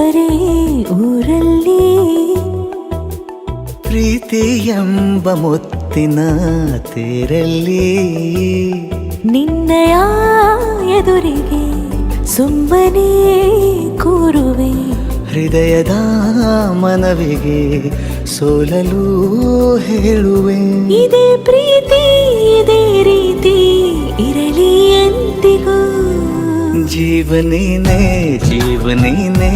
ಇಬ್ಬರೇ ಊರಲ್ಲಿ ಪ್ರೀತಿ ಎಂಬ ಮುತ್ತಿನ ತೇರಲ್ಲಿ ನಿನ್ನಯ ಎದುರಿಗೆ ಸುಮ್ಮನೆ ಕೂರುವೆ ಹೃದಯದ ಮನವಿಗೆ ಸೋಲಲು ಹೇಳುವೆ ಇದೇ ಪ್ರೀತಿ ಇದೇ ರೀತಿ ಇರಲಿ ಎಂದಿಗೂ ಜೀವನೇನೆ ಜೀವನೇನೆ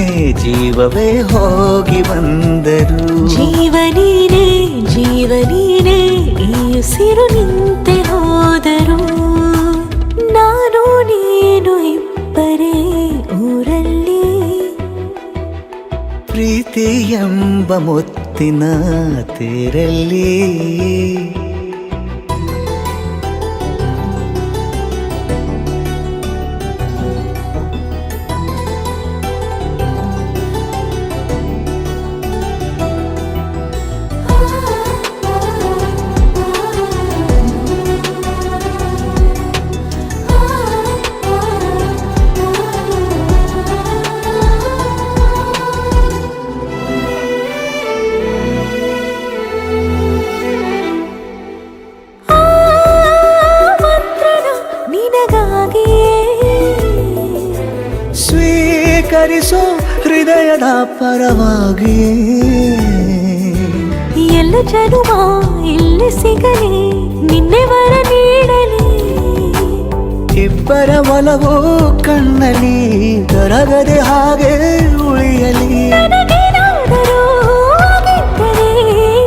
ಜೀವವೇ ಹೋಗಿ ಬಂದರು ಜೀವನೀನೇ ಜೀವನೀನೇ ಈ ಉಸಿರು ನಿಂತೆ ಹೋದರು ನಾನು ನೀನು ಇಬ್ಬರೇ ಊರಲ್ಲಿ ಪ್ರೀತಿ ಎಂಬ ಮುತ್ತಿನ ತೇರಲ್ಲಿ ಸ್ವೀಕರಿಸೋ ಹೃದಯದ ಪರವಾಗಿ ಎಲ್ಲ ಜನುಮ ಇಲ್ಲಿ ಸಿಗಲಿ ನಿನ್ನೆ ವರ ನೀಡಲಿ ಇಬ್ಬರ ಒಲವು ಕಣ್ಣಲ್ಲಿ ಕರಗದೆ ಹಾಗೆ ಉಳಿಯಲಿ ನನಗೇನಾದರೂ ಆಗಿದ್ದರೆ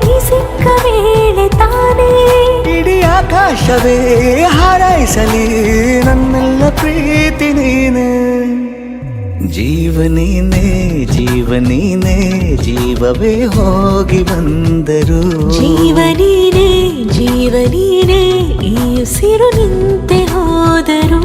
ನೀ ಸಿಕ್ಕ ವೇಳೆ ತಾನೇ ಇಡೀ ಆಕಾಶವೇ ಹಾರೈಸಲಿ ನನ್ನೆಲ್ಲ ಪ್ರೀತಿ ನೀನೆ ಜೀವನೇನೆ ಜೀವನೇನೆ ಜೀವವೇ ಹೋಗಿ ಬಂದರು ಜೀವನೀನೇ ಜೀವನೀನೇ ಈ ಉಸಿರು ನಿಂತೆ ಹೋದರು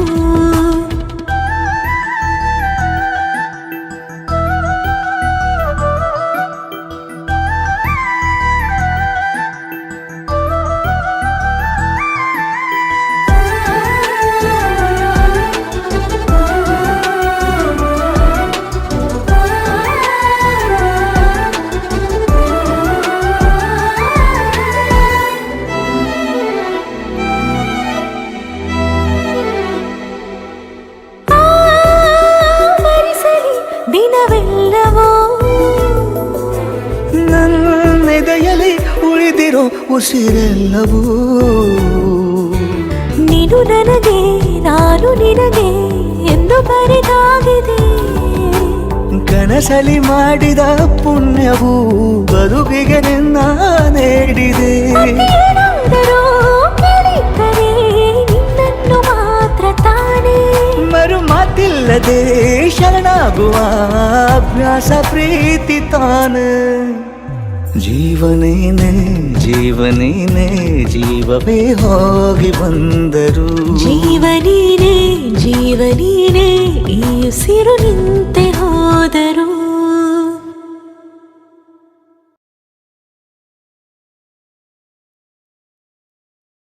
ದಿನವೆಲ್ಲವೋ ನನ್ನೆದೆಯಲ್ಲಿ ಉಳಿದಿರೋ ಉಸಿರೆಲ್ಲವೂ ನೀನು ನನಗೆ ನಾನು ನಿನಗೆ ಎಂದು ಬರೆದಾಗಿದೆ ಕನಸಲಿ ಮಾಡಿದ ಪುಣ್ಯವು ಬದುಕಿಗೆ ನಿನ್ನ ನೀಡಿದೆ ಏನಾದರೂ ಕೇಳಿದ್ದರೆ ನಿನ್ನನ್ನು ಮಾತ್ರ ತಾನೇ ಮರು ಮಾತಿಲ್ಲದೆ ಶರಣಾಗುವ ಅಭ್ಯಾಸ ಪ್ರೀತಿ ತಾನೆ ಜೀವನೇನೆ ಜೀವನೇನೆ ಜೀವವೇ ಹೋಗಿ ಬಂದರು ಜೀವನೀನೇ ಜೀವನೀನೇ ಈ ಉಸಿರು ನಿಂತೆ ಹೋದರು